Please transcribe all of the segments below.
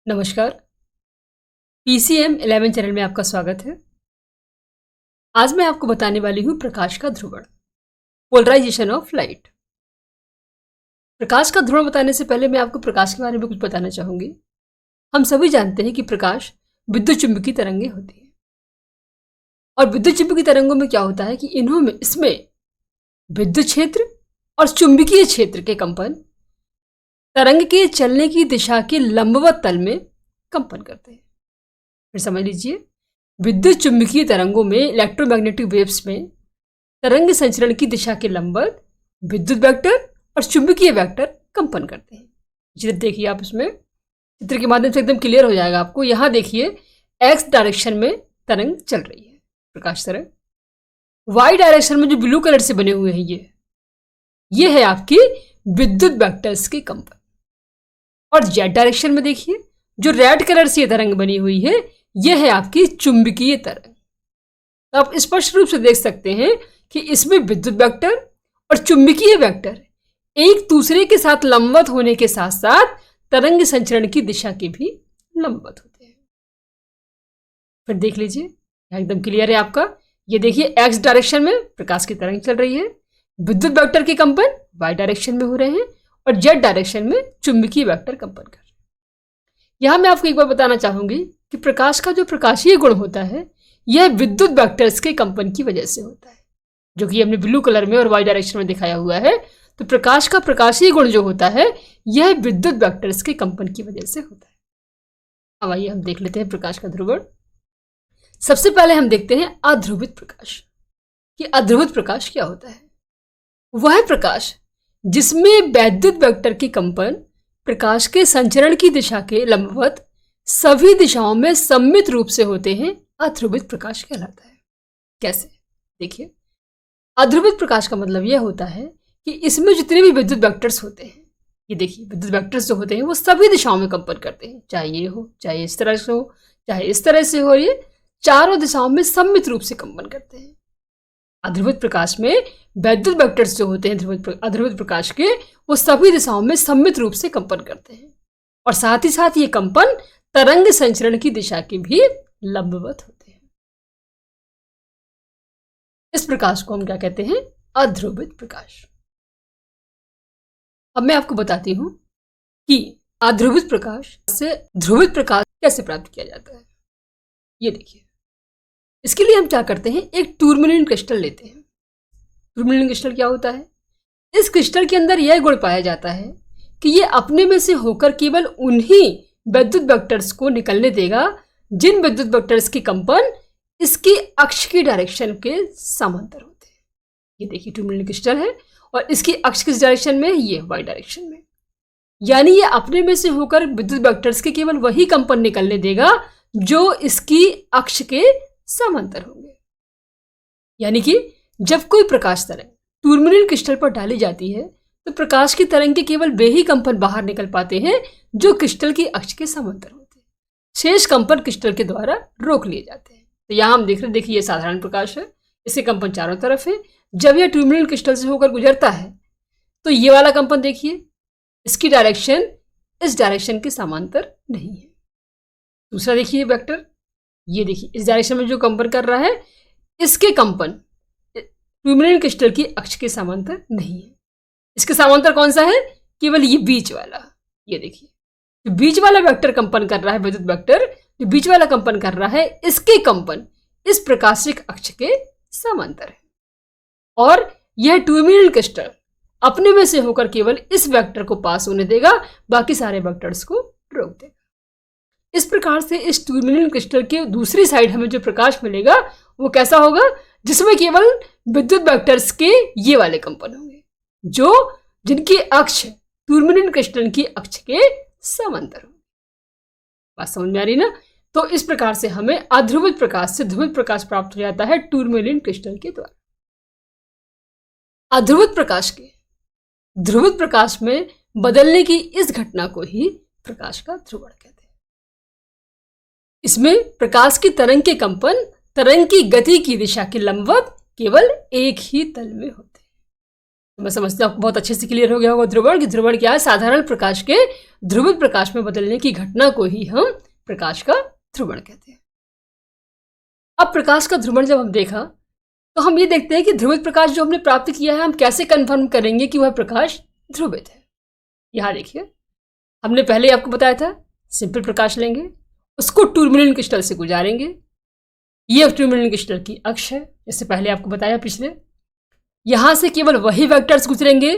नमस्कार। PCM 11 channel में आपका स्वागत है। आज मैं आपको बताने वाली हूँ प्रकाश का ध्रुवण, पोलराइजेशन ऑफ लाइट। प्रकाश का ध्रुवण बताने से पहले मैं आपको प्रकाश के बारे में कुछ बताना चाहूंगी। हम सभी जानते हैं कि प्रकाश विद्युत चुंबकीय तरंगें होती हैं, और विद्युत चुंबकीय तरंगों में क्या होता है कि इसमें विद्युत क्षेत्र और चुंबकीय क्षेत्र के कंपन तरंग के चलने की दिशा के लंबवत तल में कंपन करते हैं। फिर समझ लीजिए, विद्युत चुंबकीय तरंगों में, इलेक्ट्रोमैग्नेटिक वेव्स में तरंग संचरण की दिशा के लंबवत विद्युत वेक्टर और चुंबकीय वेक्टर कंपन करते हैं। चित्र देखिए आप, इसमें चित्र के माध्यम से एकदम क्लियर हो जाएगा आपको। यहां देखिए, एक्स डायरेक्शन में तरंग चल रही है, प्रकाश तरंग। वाई डायरेक्शन में जो ब्लू कलर से बने हुए हैं, ये है आपकी विद्युत वेक्टर्स के कंपन। और जेड डायरेक्शन में देखिए, जो रेड कलर से ये तरंग बनी हुई है, यह है आपकी चुंबकीय तरंग। तो आप स्पष्ट रूप से देख सकते हैं कि इसमें विद्युत वेक्टर और चुंबकीय वेक्टर एक दूसरे के साथ लंबवत होने के साथ साथ तरंग संचरण की दिशा के भी लंबवत होते हैं। फिर देख लीजिए, एकदम क्लियर है आपका। ये देखिए, एक्स डायरेक्शन में प्रकाश की तरंग चल रही है, विद्युत वेक्टर के कंपन वाई डायरेक्शन में हो रहे हैं, और जेड डायरेक्शन में चुंबकीय वेक्टर कंपन कर रहे हैं। यहां मैं आपको एक बार बताना चाहूंगी कि प्रकाश का जो प्रकाशीय गुण होता है, यह विद्युत वेक्टर्स के कंपन की वजह से होता है, जो कि हमने ब्लू कलर में और वाई डायरेक्शन में दिखाया हुआ है। तो प्रकाश का प्रकाशीय गुण जो होता है, यह विद्युत वेक्टर्स के कंपन की वजह से होता है। अब आइए हम देख लेते हैं प्रकाश का ध्रुवण। सबसे पहले हम देखते हैं अध्रुवित प्रकाश। कि अध्रुवित प्रकाश क्या होता है? वह प्रकाश जिसमें वैद्युत वेक्टर की कंपन प्रकाश के संचरण की दिशा के लंबवत सभी दिशाओं में सम्मित रूप से होते हैं, अध्रुवित प्रकाश कहलाता है। कैसे? देखिए, अध्रुवित प्रकाश का मतलब यह होता है कि इसमें जितने भी विद्युत वेक्टर्स होते हैं, ये देखिए, विद्युत वेक्टर्स जो होते हैं वो सभी दिशाओं में कंपन करते हैं, चाहे ये हो, चाहे इस तरह से हो, चाहे इस तरह से हो, ये चारों दिशाओं में सम्मित रूप से कंपन करते हैं। अध्रुवित प्रकाश में वैद्युत वेक्टर्स जो होते हैं अध्रुवित प्रकाश के, वो सभी दिशाओं में सम्मित रूप से कंपन करते हैं, और साथ ही साथ ये कंपन तरंग संचरण की दिशा के भी लंबवत होते हैं। इस प्रकाश को हम क्या कहते हैं? अध्रुवित प्रकाश। अब मैं आपको बताती हूं कि अध्रुवित प्रकाश से ध्रुवित प्रकाश कैसे प्राप्त किया जाता है। ये देखिए, इसके लिए हम क्या करते हैं, एक टूरमैलिन क्रिस्टल लेते हैं। टूरमैलिन क्रिस्टल क्या होता है? इस क्रिस्टल के अंदर यह गुण पाया जाता है कि यह अपने में से होकर केवल उन्हीं विद्युत वेक्टर्स को निकलने देगा जिन विद्युत वेक्टर्स की कंपन इसकी अक्ष की डायरेक्शन के समांतर होते हैं। ये देखिए, टूरमैलिन क्रिस्टल है और इसकी अक्ष किस डायरेक्शन में? ये वाई डायरेक्शन में। यानी ये अपने में से होकर विद्युत वेक्टर्स के केवल वही कंपन निकलने देगा जो इसकी अक्ष के समांतर होंगे। यानी कि जब कोई प्रकाश तरंग टूरमैलिन क्रिस्टल पर डाली जाती है, तो प्रकाश की तरंग के केवल वे ही कंपन बाहर निकल पाते हैं जो क्रिस्टल की अक्ष के समांतर होते हैं। शेष कंपन क्रिस्टल के द्वारा रोक लिए जाते हैं। तो यहां हम देख रहे हैं, देखिए, ये साधारण प्रकाश है, इसके कंपन चारों तरफ है। जब यह टूरमैलिन क्रिस्टल से होकर गुजरता है, तो ये वाला कंपन देखिए, इसकी डायरेक्शन इस डायरेक्शन के समांतर नहीं है। दूसरा देखिए वेक्टर, ये देखिए, इस डायरेक्शन में जो कंपन कर रहा है, इसके कंपन टूरमैलिन क्रिस्टल की अक्ष के समांतर नहीं है। इसके समांतर कौन सा है? केवल ये बीच वाला। ये देखिए, जो बीच वाला वेक्टर कंपन कर रहा है, विद्युत वेक्टर जो बीच वाला कंपन कर रहा है, इसके कंपन इस प्रकाशिक अक्ष के समांतर है, और यह टूरमैलिन क्रिस्टल अपने में से होकर केवल इस वेक्टर को पास होने देगा, बाकी सारे वेक्टर्स को रोक देगा। इस प्रकार से इस टूरमैलिन क्रिस्टल के दूसरी साइड हमें जो प्रकाश मिलेगा वो कैसा होगा? जिसमें केवल विद्युत वेक्टर्स के ये वाले कंपन होंगे, जिनकी अक्ष टूरमैलिन क्रिस्टल की अक्ष के समांतर होंगे। बात समझ में आ रही ना? तो इस प्रकार से हमें अध्रुवित प्रकाश से ध्रुवित प्रकाश प्राप्त हो जाता है टूरमैलिन क्रिस्टल के द्वारा। अध्रुवित प्रकाश के ध्रुवित प्रकाश में बदलने की इस घटना को ही प्रकाश का ध्रुवण कहते हैं। इसमें प्रकाश की तरंग के कंपन तरंग की गति की दिशा के लंबवत केवल एक ही तल में होते हैं। मैं समझती हूँ आपको बहुत अच्छे से क्लियर हो गया होगा ध्रुवण, कि ध्रुवण क्या है, साधारण प्रकाश के ध्रुवित प्रकाश में बदलने की घटना को ही हम प्रकाश का ध्रुवण कहते हैं। अब प्रकाश का ध्रुवण जब हम देखा तो हम ये देखते हैं कि ध्रुवित प्रकाश जो हमने प्राप्त किया है, हम कैसे कंफर्म करेंगे कि वह प्रकाश ध्रुवित है। यहाँ देखिए, हमने पहले आपको बताया था, सिंपल प्रकाश लेंगे, उसको टूरमेलिन क्रिस्टल से गुजारेंगे। ये टूरमेलिन क्रिस्टल की अक्ष है, जैसे पहले आपको बताया पिछले। यहां से केवल वही वेक्टर्स गुजरेंगे,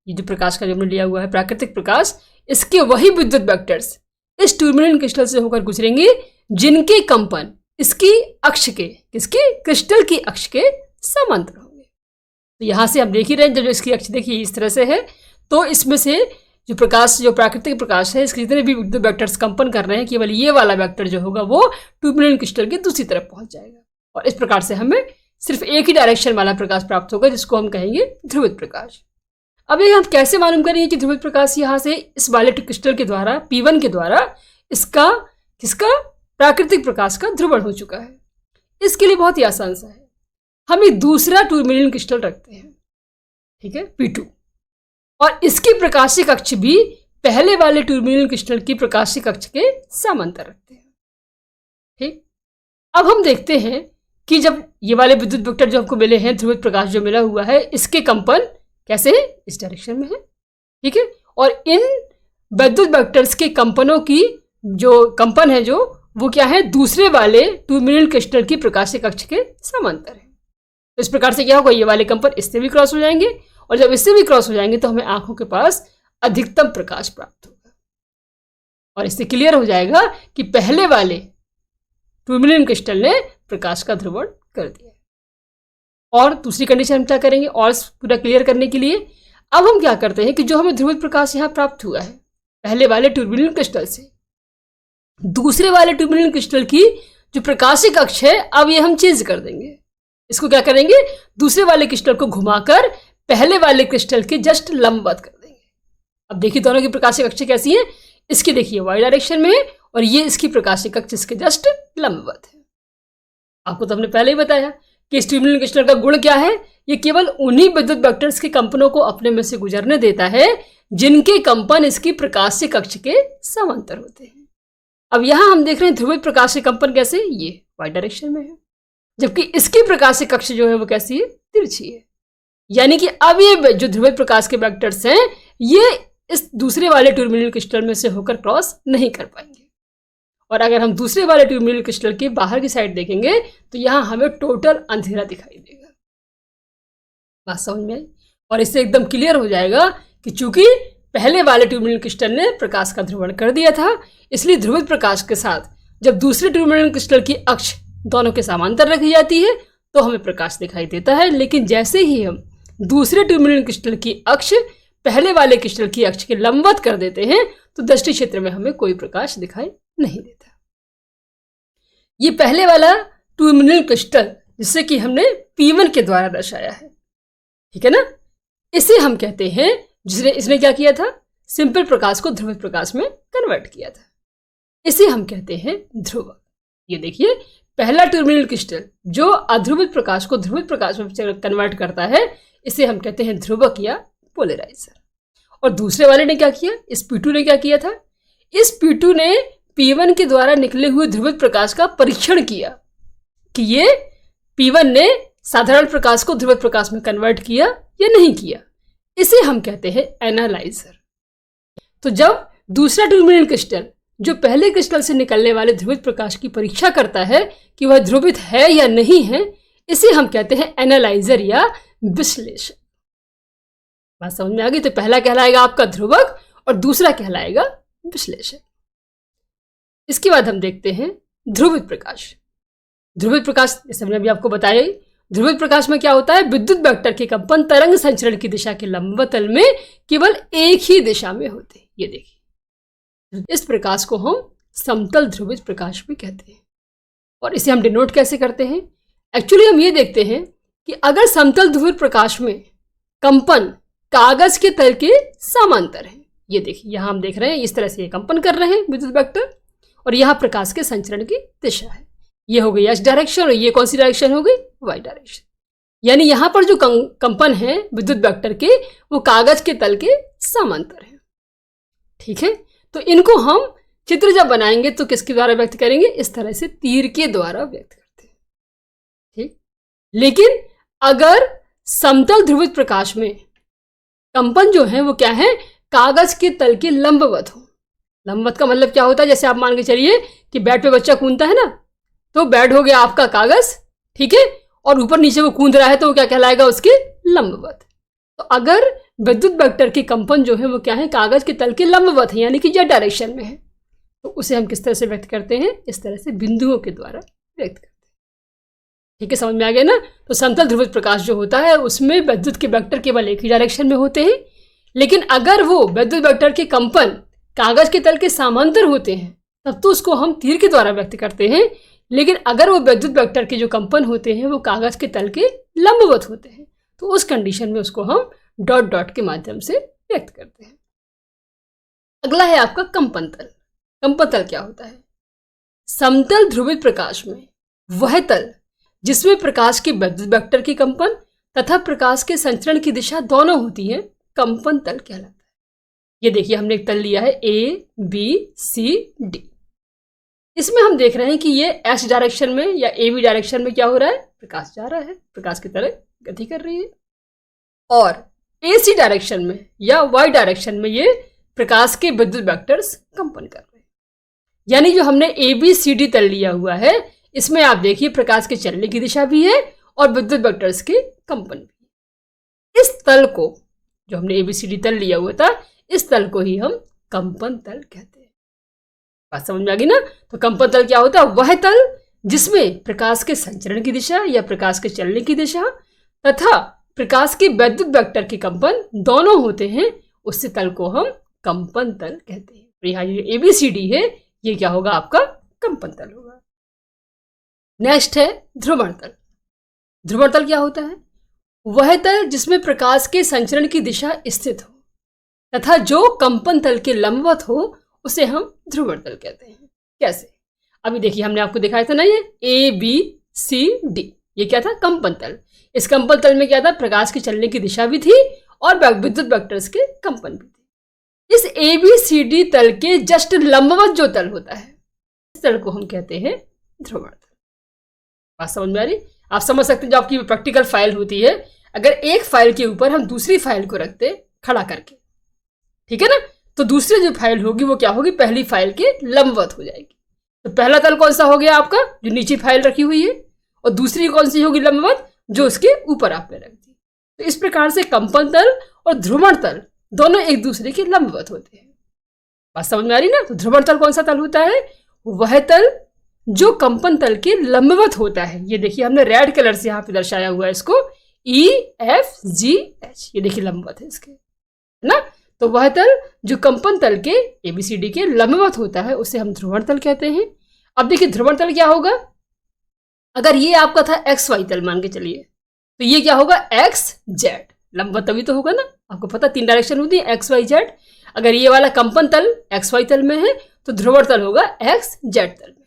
ये जो प्रकाश का जो हमने लिया हुआ है प्राकृतिक प्रकाश, इसके वही विद्युत वेक्टर्स इस टूरमेलिन क्रिस्टल से होकर गुजरेंगे जिनके कंपन इसकी अक्ष के, किसकी, क्रिस्टल की अक्ष के समांतर होंगे। तो यहां से हम देख ही रहे हैं, जब इसकी अक्ष देखिए इस तरह से है, तो इसमें से जो प्रकाश, जो प्राकृतिक प्रकाश है, इसके जितने भी विद्युत वेक्टर्स कंपन कर रहे हैं, केवल ये वाला वेक्टर जो होगा वो टूरमेलिन क्रिस्टल की दूसरी तरफ पहुंच जाएगा, और इस प्रकार से हमें सिर्फ एक ही डायरेक्शन वाला प्रकाश प्राप्त होगा, जिसको हम कहेंगे ध्रुवित प्रकाश। अब ये हम कैसे मालूम करेंगे कि ध्रुवित प्रकाश यहाँ से इस वाले क्रिस्टल के द्वारा, P1 के द्वारा, इसका किसका, प्राकृतिक प्रकाश का ध्रुवण हो चुका है। इसके लिए बहुत ही आसान सा है, हम एक दूसरा टूरमेलिन क्रिस्टल रखते हैं, ठीक है, P2, और इसकी प्रकाशिक अक्ष भी पहले वाले टूरमेलिन क्रिस्टल की प्रकाशिक अक्ष के समांतर रखते हैं। ठीक, अब हम देखते हैं कि जब ये वाले विद्युत वेक्टर जो हमको मिले हैं, ध्रुवित प्रकाश जो मिला हुआ है, इसके कंपन कैसे है, इस डायरेक्शन में है, ठीक है, और इन विद्युत वेक्टर्स के कंपनों की जो कंपन है, जो वो क्या है, दूसरे वाले टूरमेलिन क्रिस्टल की प्रकाशिक अक्ष के समांतर है। तो इस प्रकार से क्या होगा, ये वाले कंपन इससे भी क्रॉस हो जाएंगे, और जब इससे भी क्रॉस हो जाएंगे तो हमें आंखों के पास अधिकतम प्रकाश प्राप्त होगा, और इससे क्लियर हो जाएगा कि पहले वाले टूरमेलिन क्रिस्टल ने प्रकाश का ध्रुवण कर दिया। और दूसरी कंडीशन हम क्या करेंगे, और पूरा क्लियर करने के लिए अब हम क्या करते हैं कि जो हमें ध्रुवित प्रकाश यहाँ प्राप्त हुआ है पहले वाले टूरमेलिन क्रिस्टल से, दूसरे वाले टूरमेलिन क्रिस्टल की जो प्रकाशिक अक्ष है, अब ये हम चेंज कर देंगे। इसको क्या करेंगे, दूसरे वाले क्रिस्टल को घुमाकर पहले वाले क्रिस्टल के जस्ट लंबवत कर देंगे। अब देखिए दोनों की प्रकाशिक अक्ष कैसी है, इसकी देखिए वाई डायरेक्शन में है, और ये इसकी प्रकाशिक अक्ष इसके जस्ट लंबवत है। आपको तो हमने पहले ही बताया कि इस टूरमेलिन क्रिस्टल का गुण क्या है, ये केवल उन्हीं विद्युत वेक्टर्स के कंपनों को अपने में से गुजरने देता है जिनके कंपन इसकी प्रकाशिक अक्ष के समांतर होते हैं। अब यहां हम देख रहे हैं ध्रुवित प्रकाश के कंपन कैसे, ये वाई डायरेक्शन में है, जबकि इसकी प्रकाशिक अक्ष जो है वो कैसी है, तिरछी है। यानी कि अब ये जो ध्रुवित प्रकाश के वेक्टर्स हैं, ये इस दूसरे वाले टूरमेलिन क्रिस्टल में से होकर क्रॉस नहीं कर पाएंगे। और अगर हम दूसरे वाले ट्यूबमेल क्रिस्टल के बाहर की साइड देखेंगे तो यहाँ हमें टोटल अंधेरा दिखाई देगा। बात समझ में आई? और इससे एकदम क्लियर हो जाएगा कि चूंकि पहले वाले ट्यूबमेल क्रिस्टल ने प्रकाश का ध्रुवण कर दिया था, इसलिए ध्रुवित प्रकाश के साथ जब दूसरे ट्यूबमेल क्रिस्टल की अक्ष दोनों के समांतर रखी जाती है तो हमें प्रकाश दिखाई देता है। लेकिन जैसे ही हम दूसरे ट्यूबमेल क्रिस्टल की अक्ष पहले वाले क्रिस्टल की अक्ष के लंबवत कर देते हैं तो दृष्टि क्षेत्र में हमें कोई प्रकाश दिखाई नहीं देता। ये पहले वाला ट्यूबमेल क्रिस्टल जिसे कि हमने P1 के द्वारा दर्शाया है, ठीक है ना, इसे हम कहते हैं, जिसने इसने क्या किया था, सिंपल प्रकाश को ध्रुवित प्रकाश में कन्वर्ट किया था, इसे हम कहते हैं ध्रुवक। ये देखिए पहला ट्यूबमेल क्रिस्टल जो अध्रुवित प्रकाश को ध्रुवित प्रकाश में कन्वर्ट करता है, इसे हम कहते हैं ध्रुवक या पोलराइजर। और दूसरे वाले ने क्या किया, इस P2 ने क्या किया था, इस P2 ने P1 के द्वारा निकले हुए ध्रुवित प्रकाश का परीक्षण किया कि ये P1 ने साधारण प्रकाश को ध्रुवित प्रकाश में कन्वर्ट किया या नहीं किया। इसे हम कहते हैं एनालाइजर। तो जब दूसरा ट्यूबमेल क्रिस्टल जो पहले क्रिस्टल से निकलने वाले ध्रुवित प्रकाश की परीक्षा करता है कि वह ध्रुवित है या नहीं है, इसे हम कहते हैं एनालाइजर या विश्लेषक। बात समझ में आ गई? तो पहला कहलाएगा आपका ध्रुवक और दूसरा कहलाएगा विश्लेषक। इसके बाद हम देखते हैं ध्रुवित प्रकाश। ध्रुवित प्रकाश जैसे हमने अभी आपको बताया, ध्रुवित प्रकाश में क्या होता है, विद्युत वेक्टर के कंपन तरंग संचरण की दिशा के लंबवतल में केवल एक ही दिशा में होते हैं। ये देखिए, इस प्रकाश को हम समतल ध्रुवित प्रकाश भी कहते हैं। और इसे हम डिनोट कैसे करते हैं, एक्चुअली हम ये देखते हैं कि अगर समतल ध्रुवित प्रकाश में कंपन कागज के तल के समांतर है, ये देखिए यहाँ हम देख रहे हैं इस तरह से ये कंपन कर रहे हैं विद्युत वेक्टर, और यहाँ प्रकाश के संचरण की दिशा है, ये हो गई एच डायरेक्शन और ये कौन सी डायरेक्शन हो गई, वाई डायरेक्शन। यानी यहाँ पर जो कंपन है विद्युत वेक्टर के वो कागज के तल के समांतर है। ठीक है, तो इनको हम चित्र जब बनाएंगे तो किसके द्वारा व्यक्त करेंगे, इस तरह से तीर के द्वारा व्यक्त करते हैं। ठीक, लेकिन अगर समतल ध्रुवित प्रकाश में कंपन जो है वो क्या है, कागज के तल के लंबवत हो। लंबवत का मतलब क्या होता है, जैसे आप मान के चलिए कि बेड पे बच्चा कूदता है ना, तो बेड हो गया आपका कागज, ठीक है, और ऊपर नीचे वो कूद रहा है तो वो क्या कहलाएगा, उसके लंबवत। तो अगर विद्युत वेक्टर के कंपन जो है वो क्या है, कागज के तल के लंबवत है, यानी कि जेड डायरेक्शन में है, तो उसे हम किस तरह से व्यक्त करते हैं, इस तरह से बिंदुओं के द्वारा व्यक्त करते हैं। ठीक है, समझ में आ गया ना। तो समतल ध्रुवित प्रकाश जो होता है उसमें विद्युत के वेक्टर केवल एक ही डायरेक्शन में होते हैं, लेकिन अगर वो विद्युत वेक्टर के कंपन कागज के तल के समांतर होते हैं तब तो उसको हम तीर के द्वारा व्यक्त करते हैं। लेकिन अगर वो विद्युत वेक्टर के जो कंपन होते हैं वो कागज के तल के लंबवत होते हैं तो उस कंडीशन में उसको हम डॉट डॉट के माध्यम से व्यक्त करते हैं। अगला है आपका कंपन तल। कंपन तल क्या होता है, समतल ध्रुवित प्रकाश में वह तल जिसमें प्रकाश के विद्युत वेक्टर की कंपन तथा प्रकाश के संचरण की दिशा दोनों होती है, कंपन तल कहलाता है। ये देखिए हमने एक तल लिया है ABCD। इसमें हम देख रहे हैं कि ये S डायरेक्शन में या AB डायरेक्शन में क्या हो रहा है, प्रकाश जा रहा है, प्रकाश की तरह गति कर रही है, और AC डायरेक्शन में या Y डायरेक्शन में ये प्रकाश के विद्युत वेक्टर्स कंपन कर रहे हैं। यानी जो हमने ABCD तल लिया हुआ है इसमें आप देखिए प्रकाश के चलने की दिशा भी है और विद्युत वेक्टर्स के कंपन भी। इस तल को जो हमने ABCD तल लिया हुआ था, इस तल को ही हम कंपन तल कहते हैं। बात समझ में आ गई ना। तो कंपन तल क्या होता है, वह तल जिसमें प्रकाश के संचरण की दिशा या प्रकाश के चलने की दिशा तथा प्रकाश के विद्युत वेक्टर के कंपन दोनों होते हैं, उस तल को हम कंपन तल कहते हैं। तो यहाँ ये ABCD है, ये क्या होगा, आपका कंपन तल होगा। नेक्स्ट है ध्रुवण तल। ध्रुवण तल क्या होता है, वह तल जिसमें प्रकाश के संचरण की दिशा स्थित हो तथा जो कंपन तल के लंबवत हो उसे हम ध्रुवण तल कहते हैं। कैसे, अभी देखिए हमने आपको दिखाया था ना, ये ABCD, ये क्या था, कंपन तल। इस कंपन तल में क्या था, प्रकाश के चलने की दिशा भी थी और विद्युत वेक्टर्स के कंपन भी थे। इस ABCD तल के जस्ट लंबवत जो तल होता है, इस तल को हम कहते हैं ध्रुवण तल। बात समझ में आ रही। आप समझ सकते हैं, जो आपकी प्रैक्टिकल फाइल होती है, अगर एक फाइल के ऊपर हम दूसरी फाइल को रखते खड़ा करके, ठीक है ना, तो दूसरी जो फाइल होगी वो क्या होगी, पहली फाइल के लंबवत हो जाएगी। तो पहला तल कौन सा हो गया आपका, जो नीचे फाइल रखी हुई है, और दूसरी कौन सी होगी लंबवत, जो उसके ऊपर आपने रख दी। तो इस प्रकार से कंपन तल और ध्रुवण तल दोनों एक दूसरे के लंबवत होते हैं। बात समझ में आ रही ना। तो ध्रुवण तल कौन सा तल होता है, वह तल जो कंपन तल के लंबवत होता है। ये देखिए हमने रेड कलर से यहाँ पे दर्शाया हुआ है इसको, EFGH, ये देखिए लंबवत है इसके, है ना। तो वह तल जो कंपन तल के ABCD के लंबवत होता है उसे हम ध्रुवण तल कहते हैं। अब देखिए ध्रुवण तल क्या होगा, अगर ये आपका था XY तल मान के चलिए, तो ये क्या होगा, XZ। लंबवत तभी तो होगा ना, आपको पता 3 डायरेक्शन होती है XYZ। अगर ये वाला कंपन तल XY तल में है तो ध्रुवण तल होगा XZ तल में।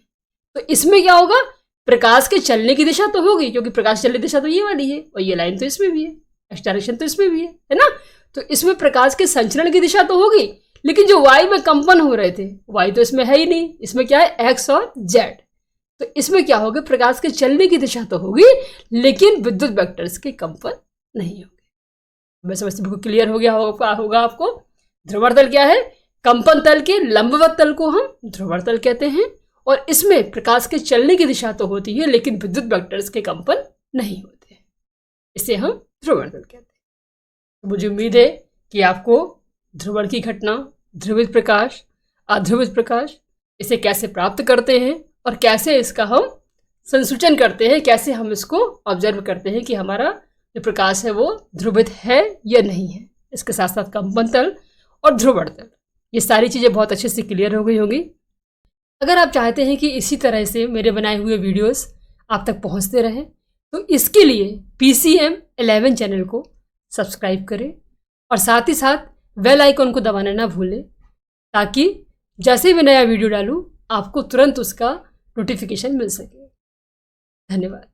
तो इसमें क्या होगा, प्रकाश के चलने की दिशा तो होगी, क्योंकि प्रकाश चलने की दिशा तो ये वाली है और ये लाइन तो इसमें भी है, X डायरेक्शन तो इसमें भी है ना। तो इसमें प्रकाश के संचरण की दिशा तो होगी, लेकिन जो Y में कंपन हो रहे थे, Y तो इसमें है ही नहीं, इसमें क्या है, X और Z। तो इसमें क्या होगा, प्रकाश के चलने की दिशा तो होगी लेकिन विद्युत वेक्टर्स के कंपन नहीं होंगे। मैं समझती बिल्कुल क्लियर हो गया होगा आपको। ध्रुवण तल क्या है, कंपन तल के लंबवत तल को हम ध्रुवण तल कहते हैं, और इसमें प्रकाश के चलने की दिशा तो होती है लेकिन विद्युत वेक्टर्स के कंपन नहीं होते हैं, इसे हम ध्रुवण तल कहते हैं। तो मुझे उम्मीद है कि आपको ध्रुवण की घटना, ध्रुवित प्रकाश, अध्रुवित प्रकाश, इसे कैसे प्राप्त करते हैं और कैसे इसका हम संसूचन करते हैं, कैसे हम इसको ऑब्जर्व करते हैं कि हमारा जो प्रकाश है वो ध्रुवित है या नहीं है। इसके साथ साथ कंपन तल और ध्रुवण तल, ये सारी चीज़ें बहुत अच्छे से क्लियर हो गई होंगी। अगर आप चाहते हैं कि इसी तरह से मेरे बनाए हुए वीडियोस आप तक पहुंचते रहें तो इसके लिए PCM11 चैनल को सब्सक्राइब करें और साथ ही साथ बेल आइकन को दबाना ना भूलें, ताकि जैसे भी नया वीडियो डालूं आपको तुरंत उसका नोटिफिकेशन मिल सके। धन्यवाद।